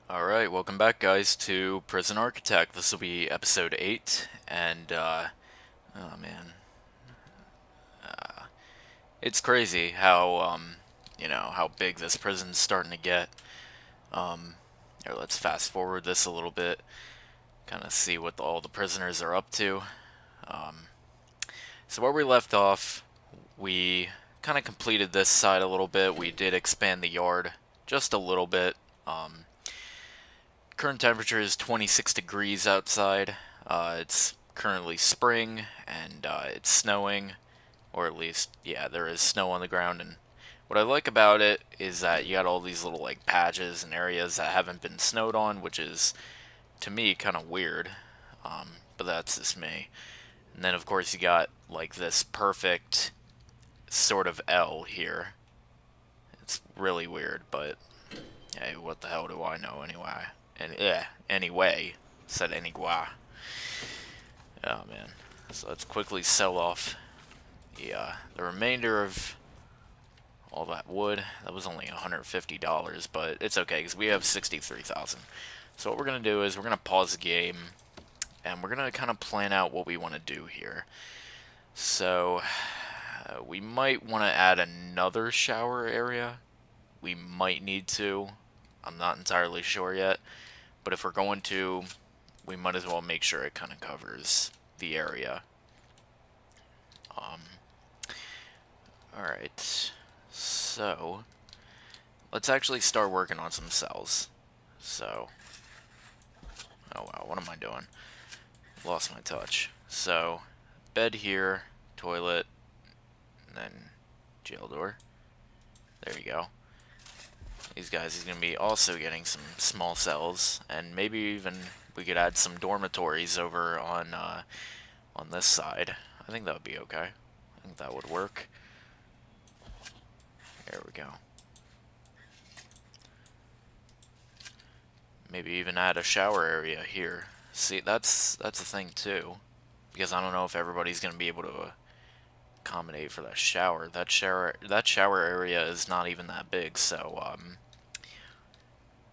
Alright, welcome back guys to Prison Architect. This will be episode 8, and oh man, it's crazy how, how big this prison's starting to get. Here, let's fast forward this a little bit, kind of see what all the prisoners are up to. So where we left off, we kind of completed this side a little bit. We did expand the yard just a little bit. Current temperature is 26 degrees outside. It's currently spring and it's snowing, or at least, yeah, there is snow on the ground. And what I like about it is that you got all these little like patches and areas that haven't been snowed on, which is to me kind of weird. But that's just me. And then of course you got like this perfect sort of L here. It's really weird, but hey, what the hell do I know anyway? And anyway, said anyway. Oh man. So let's quickly sell off the remainder of all that wood. That was only $150, but it's okay because we have 63,000. So what we're gonna do is we're gonna pause the game and we're gonna kind of plan out what we want to do here. So we might want to add another shower area. We might need to. I'm not entirely sure yet. But if we're going to, we might as well make sure it kind of covers the area. Alright, so let's actually start working on some cells. So, oh wow, what am I doing? Lost my touch. So, bed here, toilet, and then jail door. There you go. These guys is going to be also getting some small cells, and maybe even we could add some dormitories over on this side. I think that would be okay. I think that would work. There we go. Maybe even add a shower area here. See, that's the thing too, because I don't know if everybody's going to be able to accommodate for that shower. That shower area is not even that big, so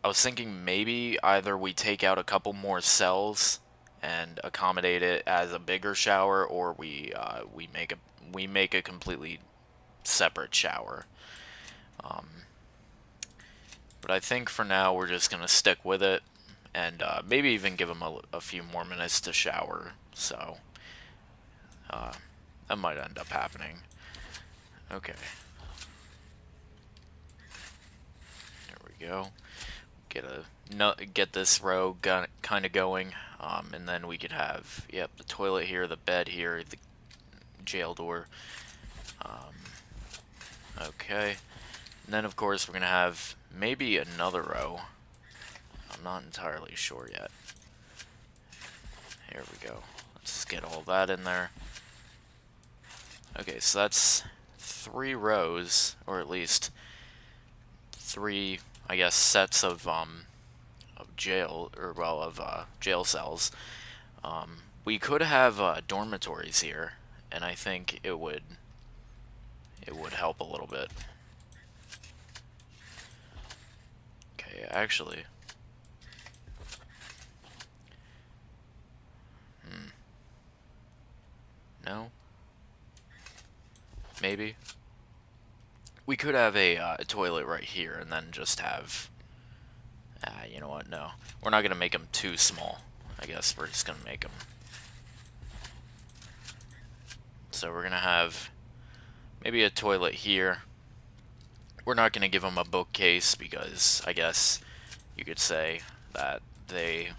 I was thinking maybe either we take out a couple more cells and accommodate it as a bigger shower, or we make a completely separate shower. But I think for now we're just gonna stick with it, and maybe even give them a few more minutes to shower. So that might end up happening. Okay, there we go. Get this row kind of going, and then we could have the toilet here, the bed here, the jail door. Okay, and then of course we're gonna have maybe another row. I'm not entirely sure yet. Here we go. Let's get all that in there. Okay, so that's 3 rows, or at least 3, I guess, sets of jail, or well, of jail cells. We could have dormitories here, and I think it would help a little bit. Okay, actually, no, maybe we could have a toilet right here, and then just have. You know what? No, we're not gonna make them too small. I guess we're just gonna make them. So we're gonna have maybe a toilet here. We're not gonna give them a bookcase because I guess you could say that they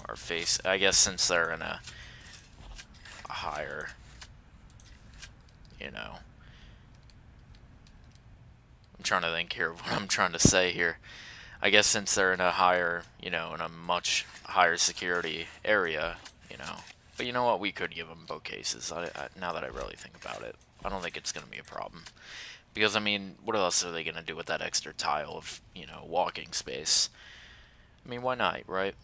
are I guess since they're in a higher, you know. I'm trying to think here of what I'm trying to say here. I guess since they're in a higher, in a much higher security area, you know. But you know what? We could give them bookcases. Now that I really think about it, I don't think it's going to be a problem. Because, I mean, what else are they going to do with that extra tile of, walking space? I mean, why not, right?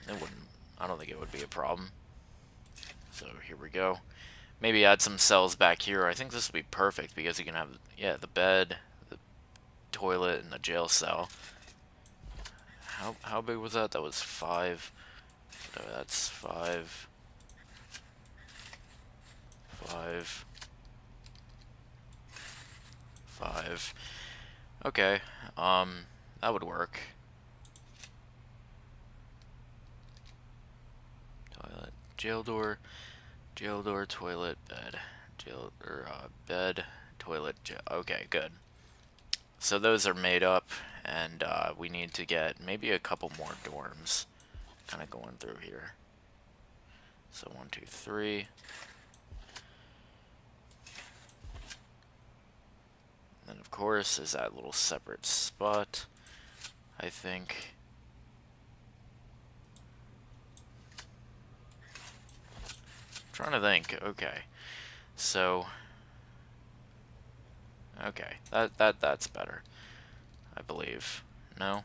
It wouldn't. I don't think it would be a problem. So here we go. Maybe add some cells back here. I think this would be perfect because you can have, the bed, the toilet, and the jail cell. how big was that? That was 5. So that's 5. 5. 5. Okay, that would work. Toilet, jail door, toilet, bed, bed, toilet, jail. Okay, good. So those are made up, and we need to get maybe a couple more dorms. Kind of going through here. So 1, 2, 3. And then of course is that little separate spot, I think. Trying to think. Okay, so okay, that's better, I believe. No?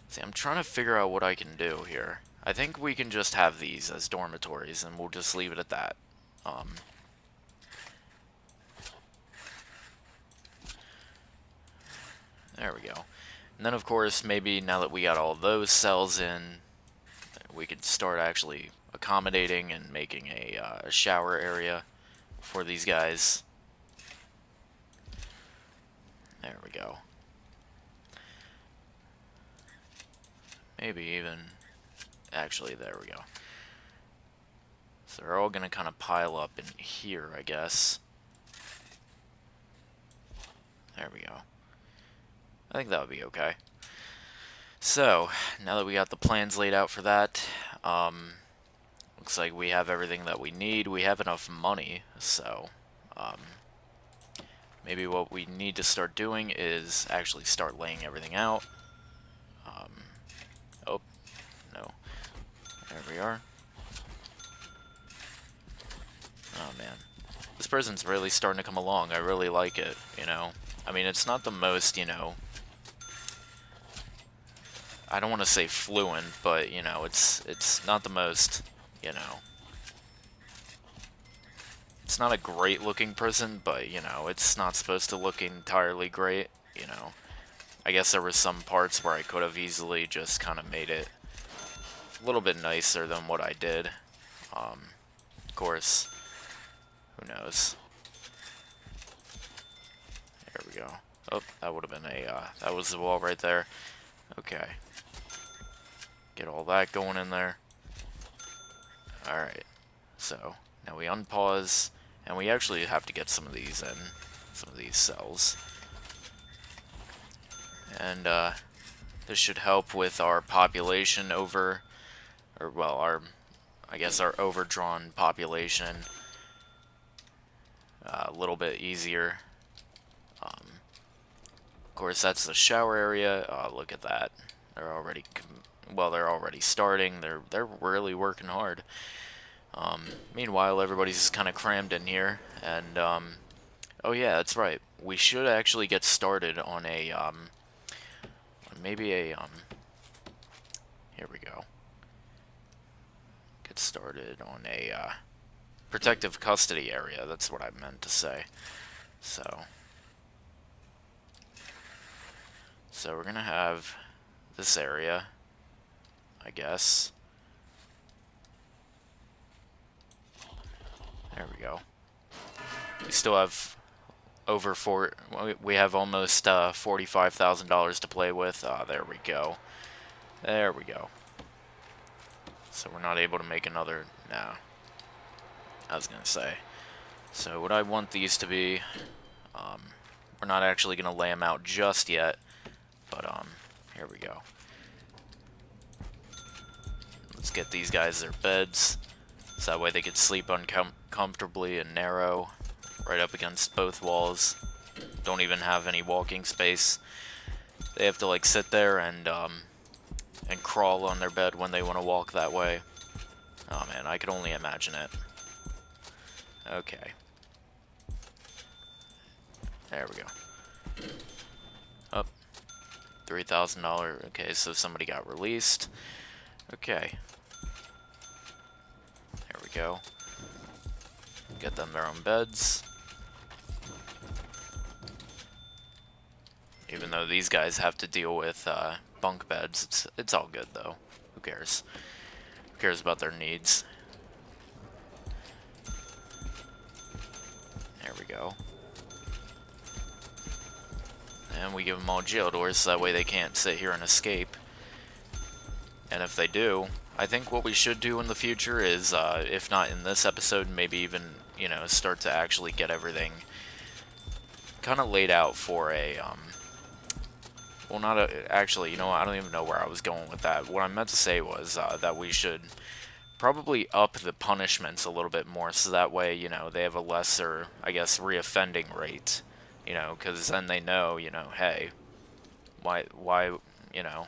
See, I'm trying to figure out what I can do here. I think we can just have these as dormitories, and we'll just leave it at that. There we go. And then, of course, maybe now that we got all those cells in, we could start actually accommodating and making a shower area for these guys. There we go. Maybe even... Actually, there we go. So they're all going to kind of pile up in here, I guess. There we go. I think that would be okay. So, now that we got the plans laid out for that, looks like we have everything that we need. We have enough money, so maybe what we need to start doing is actually start laying everything out. Oh, no. There we are. Oh, man. This prison's really starting to come along. I really like it, you know? I mean, it's not the most, you know... I don't want to say fluent, but, you know, it's not the most, you know... It's not a great-looking prison, but, you know, it's not supposed to look entirely great, you know? I guess there were some parts where I could have easily just kind of made it a little bit nicer than what I did. Of course, who knows? There we go. Oh, that would have been that was the wall right there. Okay. Get all that going in there. Alright. So, now we unpause, and we actually have to get some of these in. Some of these cells. And, this should help with our population over... Or, well, I guess our overdrawn population a little bit easier. Of course, that's the shower area. Look at that. They're already, they're already starting. They're really working hard. Meanwhile, everybody's kind of crammed in here, and oh yeah, that's right. We should actually get started on a maybe a here we go. Get started on a protective custody area. That's what I meant to say. So we're gonna have this area, I guess. There we go. We still have over we have almost $45,000 to play with. There we go. There we go. So we're not able to make another. No. I was gonna say. So what I want these to be, we're not actually gonna lay them out just yet, but here we go. Let's get these guys their beds, so that way they could sleep uncomfortably and narrow, right up against both walls. Don't even have any walking space. They have to like sit there and crawl on their bed when they want to walk that way. Oh man, I could only imagine it. Okay. There we go. Up. $3,000. Okay, so somebody got released. Okay. There we go. Get them their own beds. Even though these guys have to deal with bunk beds, it's all good though. Who cares? Who cares about their needs? There we go. And we give them all jail doors so that way they can't sit here and escape. And if they do, I think what we should do in the future is, if not in this episode, maybe even, you know, start to actually get everything kind of laid out for a, well, not a, actually, you know what, I don't even know where I was going with that. What I meant to say was, that we should probably up the punishments a little bit more, so that way, you know, they have a lesser, I guess, reoffending rate, you know, because then they know, you know, hey, why, you know,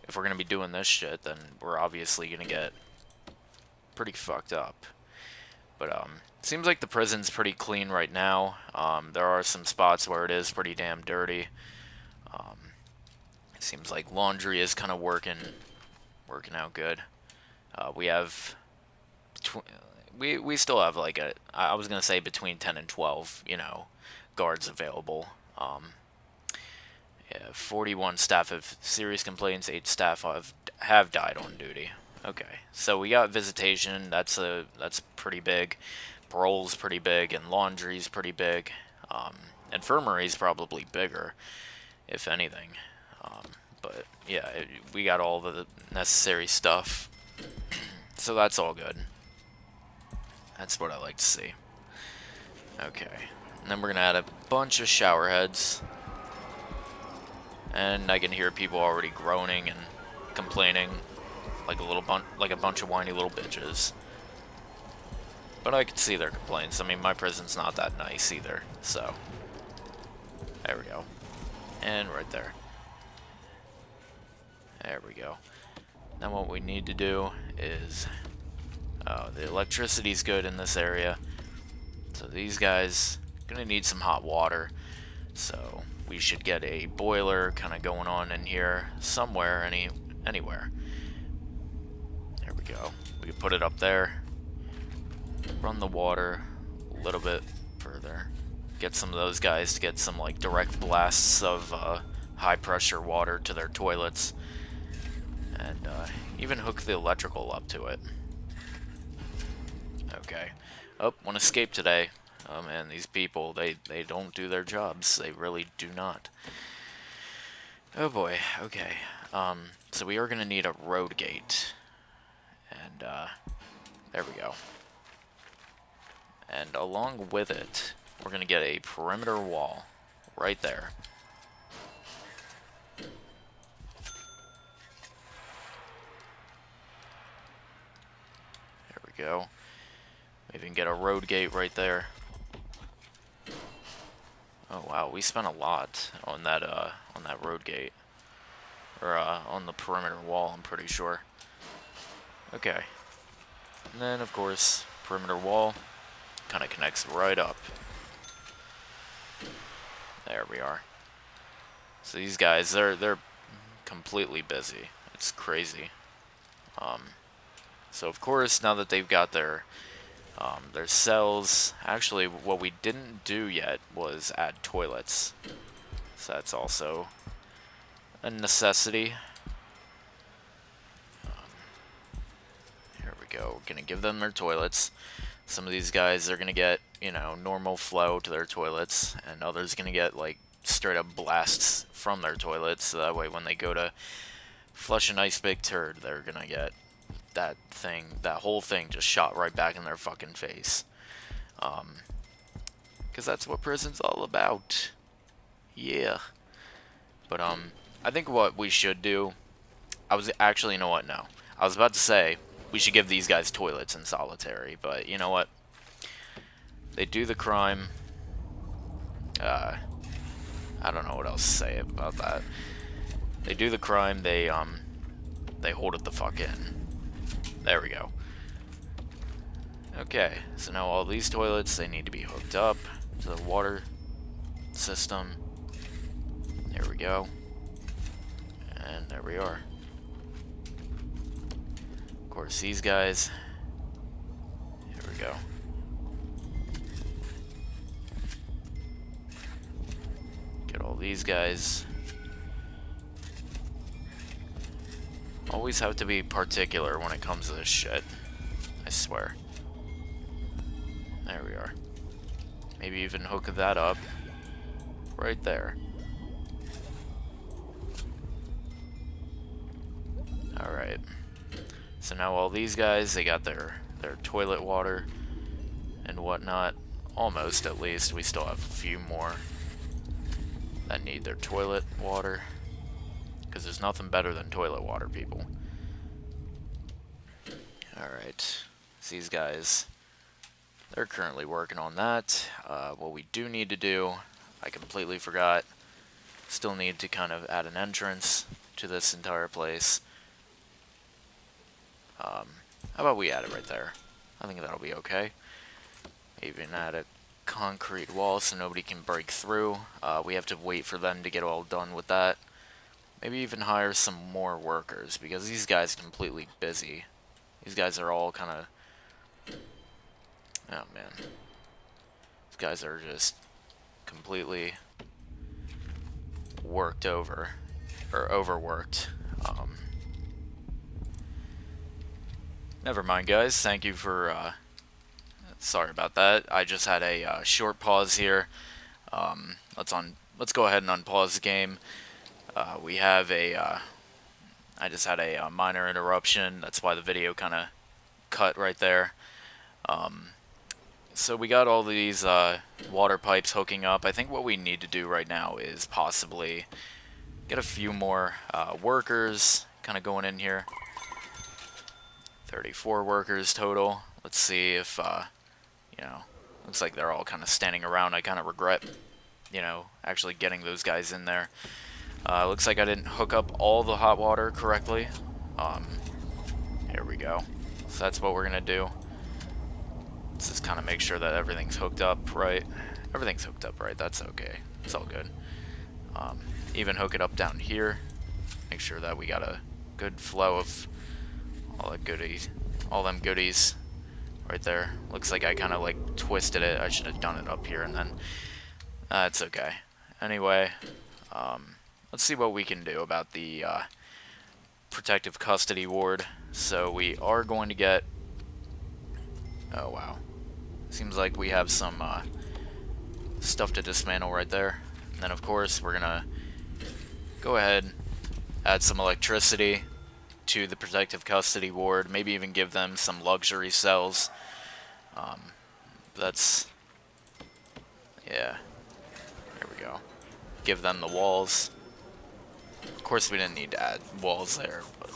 if we're gonna be doing this shit, then we're obviously gonna get pretty fucked up. But, seems like the prison's pretty clean right now. There are some spots where it is pretty damn dirty. It seems like laundry is kind of working out good. We have, we still have like I was gonna say between 10 and 12, you know, guards available. Yeah, 41 staff have serious complaints. 8 staff have died on duty. Okay, so we got visitation. That's pretty big. Parole's pretty big, and laundry's pretty big. Infirmary's probably bigger, if anything. But yeah, we got all the necessary stuff, so that's all good. That's what I like to see. Okay, and then we're gonna add a bunch of shower heads. And I can hear people already groaning and complaining, like a bunch of whiny little bitches. But I can see their complaints. I mean, my prison's not that nice either, so there we go. And right there. There we go. Now what we need to do is, the electricity's good in this area, so these guys gonna need some hot water. So we should get a boiler kind of going on in here somewhere, anywhere. There we go. We can put it up there. Run the water a little bit further. Get some of those guys to get some like direct blasts of high pressure water to their toilets, and even hook the electrical up to it. Okay. Oh, one escaped today. Oh man, these people, they don't do their jobs. They really do not. Oh boy, okay. So we are going to need a road gate. And, there we go. And along with it, we're going to get a perimeter wall right there. There we go. Maybe we can get a road gate right there. Oh wow, we spent a lot on that road gate, or on the perimeter wall, I'm pretty sure. Okay, and then of course perimeter wall kind of connects right up. There we are. So these guys, they're completely busy. It's crazy. So of course now that they've got their cells. Actually, what we didn't do yet was add toilets. So that's also a necessity. Here we go. We're gonna give them their toilets. Some of these guys are gonna get, you know, normal flow to their toilets, and others gonna get like straight up blasts from their toilets. So that way, when they go to flush a nice big turd, they're gonna get that whole thing just shot right back in their fucking face. Because that's what prison's all about. Yeah. But, I think what we should do, you know what, no. I was about to say, we should give these guys toilets in solitary, but you know what? They do the crime. I don't know what else to say about that. They do the crime, they hold it the fuck in. There we go. Okay, so now all these toilets, they need to be hooked up to the water system. There we go. And there we are. Of course, these guys. Here we go. Get all these guys always have to be particular when it comes to this shit. I swear. There we are. Maybe even hook that up. Right there. Alright. So now all these guys, they got their toilet water and whatnot. Almost, at least. We still have a few more that need their toilet water. Because there's nothing better than toilet water, people. Alright. These guys, they're currently working on that. What we do need to do, I completely forgot. Still need to kind of add an entrance to this entire place. How about we add it right there? I think that'll be okay. Even add a concrete wall so nobody can break through. We have to wait for them to get all done with that. Maybe even hire some more workers, because these guys are completely busy. These guys are all kind of... Oh, man. These guys are just completely worked over. Or overworked. Never mind, guys. Thank you for... sorry about that. I just had a short pause here. Let's go ahead and unpause the game. We have a... I just had a minor interruption. That's why the video kind of cut right there. So we got all these water pipes hooking up. I think what we need to do right now is possibly get a few more workers kind of going in here. 34 workers total. Let's see if, you know, looks like they're all kind of standing around. I kind of regret, you know, actually getting those guys in there. Looks like I didn't hook up all the hot water correctly. Here we go. So that's what we're going to do. Let's just kind of make sure that everything's hooked up right. Everything's hooked up right. That's okay. It's all good. Even hook it up down here. Make sure that we got a good flow of all the goodies. All them goodies right there. Looks like I kind of like twisted it. I should have done it up here and then. It's okay. Anyway, let's see what we can do about the protective custody ward. So we are going to get... Oh, wow. Seems like we have some stuff to dismantle right there. And then, of course, we're going to go ahead, add some electricity to the protective custody ward. Maybe even give them some luxury cells. That's... Yeah. There we go. Give them the walls. Of course, we didn't need to add walls there, but...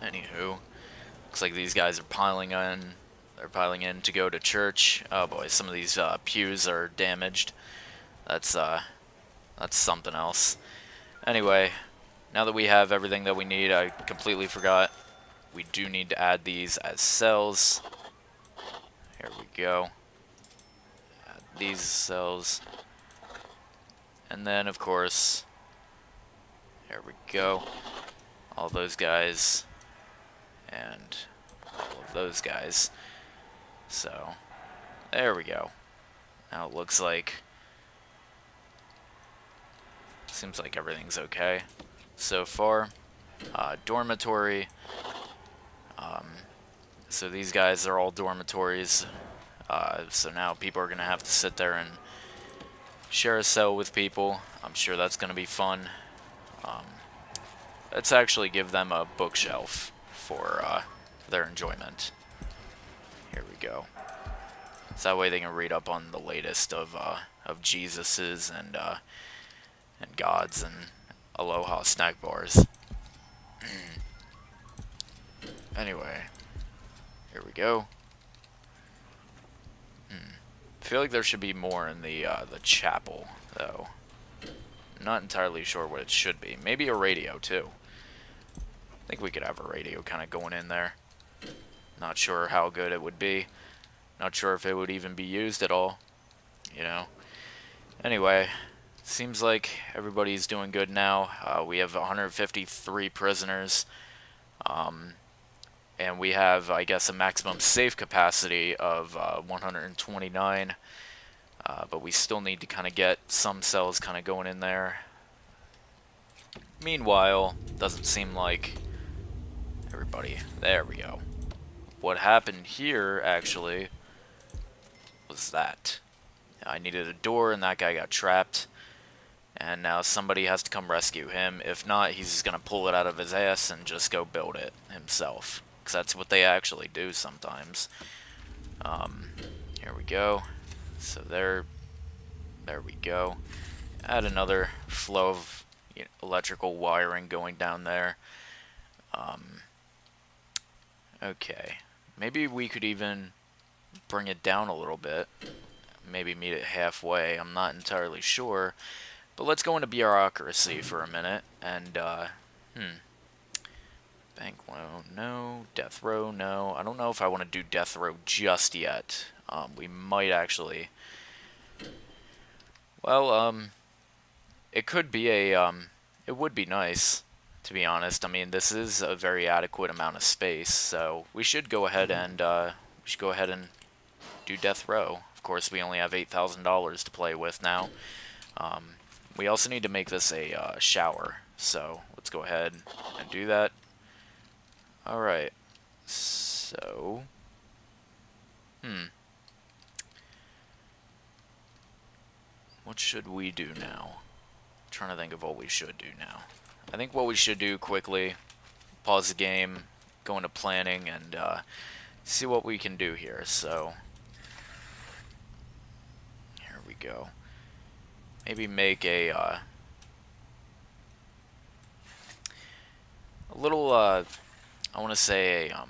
Anywho. Looks like these guys are piling in. They're piling in to go to church. Oh boy, some of these pews are damaged. That's something else. Anyway, now that we have everything that we need, I completely forgot. We do need to add these as cells. Here we go. Add these cells. And then, of course, here we go. All those guys. And all of those guys. So, there we go. Now it looks like... Seems like everything's okay so far. Dormitory. So these guys are all dormitories. So now people are going to have to sit there and share a cell with people. I'm sure that's going to be fun. Let's actually give them a bookshelf for their enjoyment. Here we go. So that way they can read up on the latest of Jesuses and gods and Aloha snack bars. Anyway, here we go. I feel like there should be more in the chapel, though. Not entirely sure what it should be. Maybe a radio too. I think we could have a radio kind of going in there. Not sure how good it would be. Not sure if it would even be used at all. You know. Anyway, seems like everybody's doing good now. We have 153 prisoners. And we have, I guess, a maximum safe capacity of 129. But we still need to kind of get some cells kind of going in there. Meanwhile, doesn't seem like everybody... There we go. What happened here, actually, was that. I needed a door, and that guy got trapped. And now somebody has to come rescue him. If not, he's just going to pull it out of his ass and just go build it himself. Because that's what they actually do sometimes. Here we go. So there we go. Add another flow of electrical wiring going down there. Okay. Maybe we could even bring it down a little bit. Maybe meet it halfway. I'm not entirely sure. But let's go into bureaucracy for a minute. And, bank loan, no. Death row, no. I don't know if I want to do death row just yet. We might actually... Well, it could be a, it would be nice, to be honest. I mean, this is a very adequate amount of space, so we should go ahead and, do death row. Of course, we only have $8,000 to play with now. We also need to make this a shower, so let's go ahead and do that. Alright, so... What should we do now? I'm trying to think of what we should do now. I think what we should do quickly, pause the game, go into planning, and see what we can do here. So, here we go. Maybe make a little, I want to say a,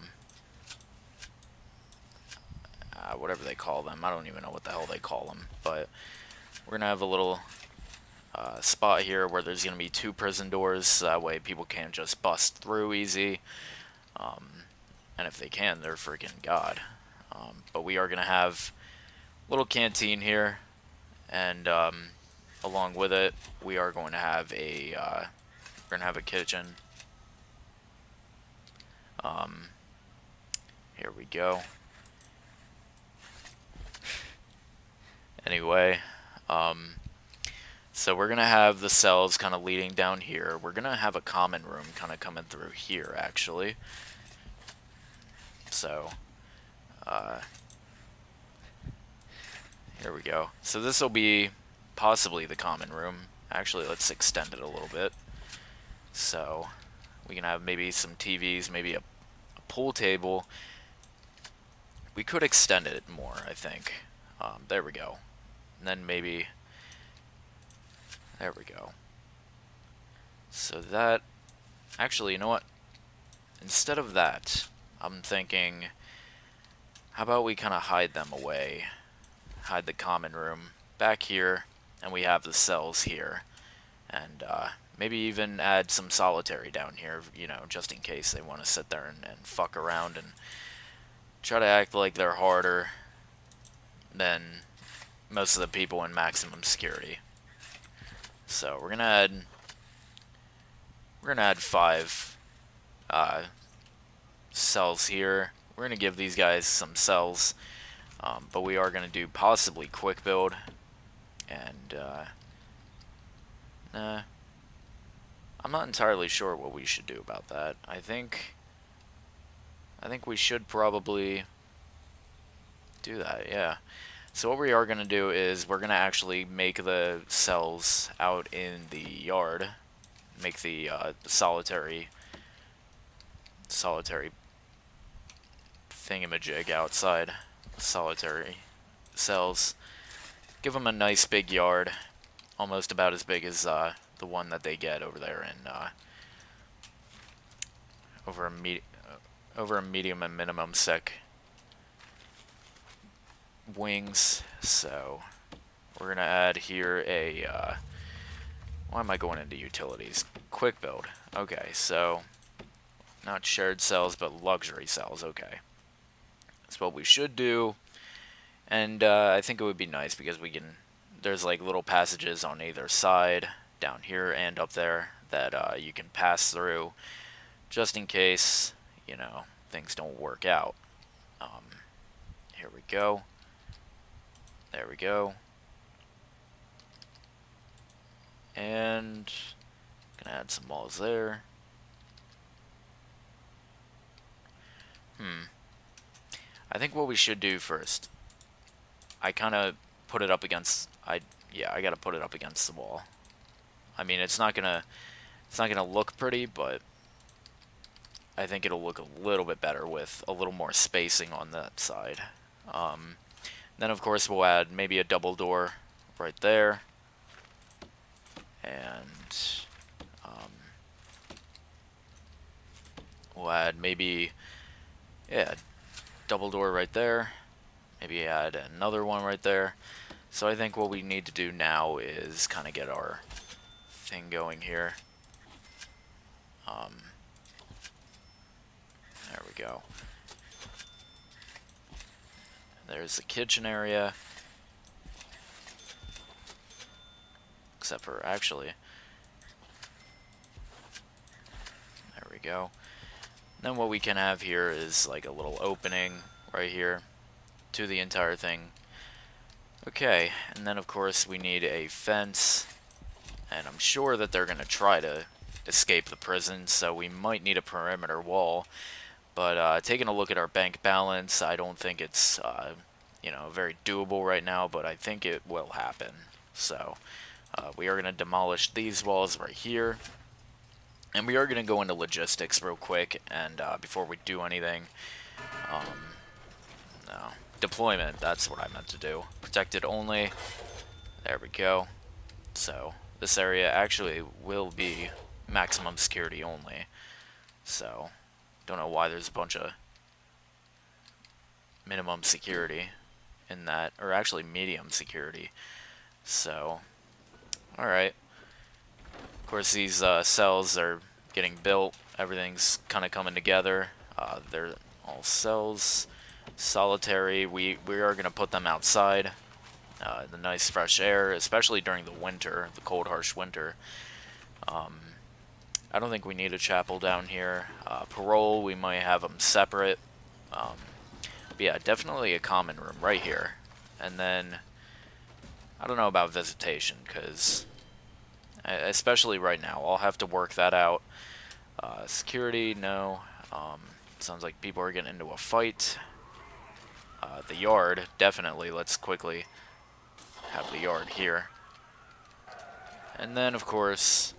whatever they call them. I don't even know what the hell they call them, but we're going to have a little spot here where there's going to be 2 prison doors, so that way people can't just bust through easy. And if they can, they're freaking god. But we are going to have a little canteen here, and along with it, we are going to have a kitchen. Here we go. Anyway, so we're gonna have the cells kind of leading down here. We're gonna have a common room kind of coming through here, actually. So, here we go. So this will be possibly the common room. Actually, let's extend it a little bit. So, we can have maybe some TVs, maybe a pool table. We could extend it more, I think. There we go. And then maybe... There we go. So that... Actually, you know what? Instead of that, I'm thinking... How about we kind of hide them away? Hide the common room back here, and we have the cells here. And maybe even add some solitary down here, you know, just in case they want to sit there and fuck around and try to act like they're harder than most of the people in maximum security. So we're gonna add 5 cells here. We're gonna give these guys some cells, but we are gonna do possibly quick build, and I'm not entirely sure what we should do about that. I think we should probably do that, yeah. So what we are going to do is we're going to actually make the cells out in the yard. Make the solitary thingamajig outside. Solitary cells. Give them a nice big yard. Almost about as big as the one that they get over there in over a medium and minimum sec wings. So we're gonna add here a why am I going into utilities? Quick build. Okay, so not shared cells but luxury cells. Okay, that's what we should do, and I think it would be nice because we can, there's like little passages on either side down here and up there that you can pass through just in case, you know, things don't work out. Here we go. There we go. And gonna add some walls there. I think what we should do first, I kind of put it up against, yeah, I gotta put it up against the wall. I mean, it's not gonna look pretty, but I think it'll look a little bit better with a little more spacing on that side. Then of course we'll add maybe a double door right there, and we'll add maybe, yeah, double door right there. Maybe add another one right there. So I think what we need to do now is kind of get our thing going here. There we go. There's the kitchen area. Except for, actually, there we go. Then what we can have here is like a little opening right here to the entire thing. Okay, and then of course we need a fence, and I'm sure that they're gonna try to escape the prison, so we might need a perimeter wall. But taking a look at our bank balance, I don't think it's you know, very doable right now, but I think it will happen. So we are gonna demolish these walls right here. And we are going to go into logistics real quick, and before we do anything, no, deployment, that's what I meant to do. Protected only, there we go. So, this area actually will be maximum security only. So, don't know why there's a bunch of minimum security in that, or actually medium security. So, alright. Of course, these cells are getting built. Everything's kind of coming together. They're all cells, solitary. We are going to put them outside. The nice fresh air, especially during the winter, the cold, harsh winter. I don't think we need a chapel down here. Parole, we might have them separate. But yeah, definitely a common room right here. And then, I don't know about visitation, because especially right now, I'll have to work that out. Security, no. Sounds like people are getting into a fight. The yard, definitely. Let's quickly have the yard here. And then, of course,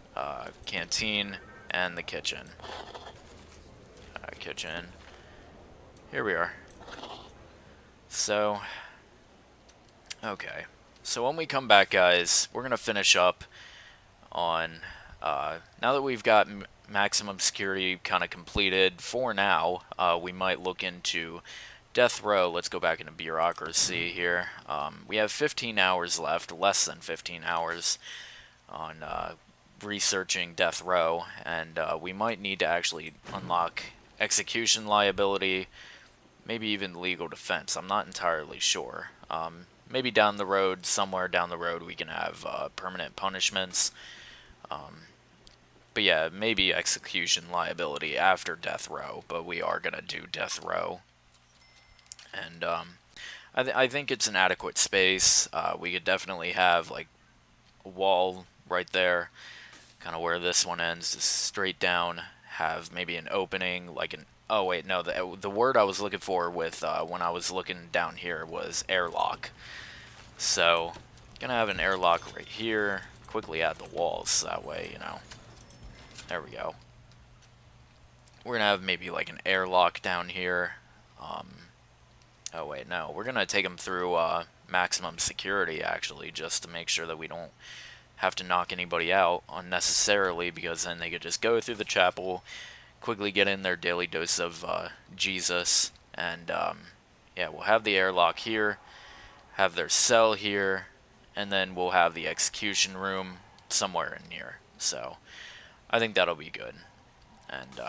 canteen and the kitchen. Kitchen. Here we are. So, okay. So when we come back, guys, we're going to finish up on, now that we've got maximum security kind of completed, for now, we might look into death row. Let's go back into bureaucracy here. We have 15 hours left, less than 15 hours on researching death row, and we might need to actually unlock execution liability, maybe even legal defense. I'm not entirely sure. Maybe down the road, somewhere down the road, we can have permanent punishments. But yeah, maybe execution liability after death row, but we are going to do death row. And I think it's an adequate space. We could definitely have like a wall right there, kind of where this one ends, just straight down, have maybe an opening, like an, oh wait, no, the word I was looking for with when I was looking down here was airlock. So, gonna have an airlock right here, quickly add the walls, that way, you know, there we go. We're gonna have maybe like an airlock down here. Oh wait, no, we're gonna take them through maximum security, actually, just to make sure that we don't have to knock anybody out unnecessarily, because then they could just go through the chapel, quickly get in their daily dose of Jesus, and yeah, we'll have the airlock here, have their cell here, and then we'll have the execution room somewhere in here. So I think that'll be good. And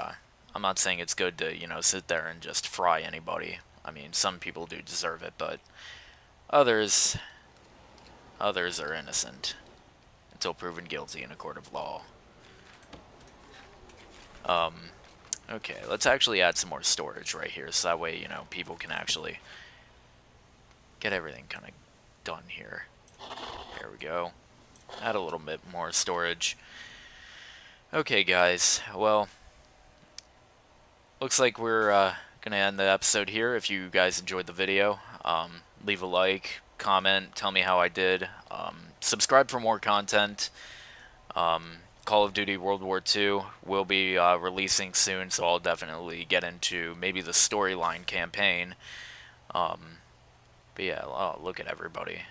I'm not saying it's good to, you know, sit there and just fry anybody. I mean, some people do deserve it, but others are innocent until proven guilty in a court of law. Okay, let's actually add some more storage right here, so that way, you know, people can actually get everything kind of done here. There we go. add a little bit more storage. Okay, guys. Well, looks like we're gonna end the episode here. If you guys enjoyed the video, leave a like, comment, tell me how I did. Subscribe for more content. Call of Duty World War II will be releasing soon, so I'll definitely get into maybe the storyline campaign. But yeah, oh, look at everybody.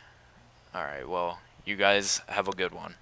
Alright, well, you guys have a good one.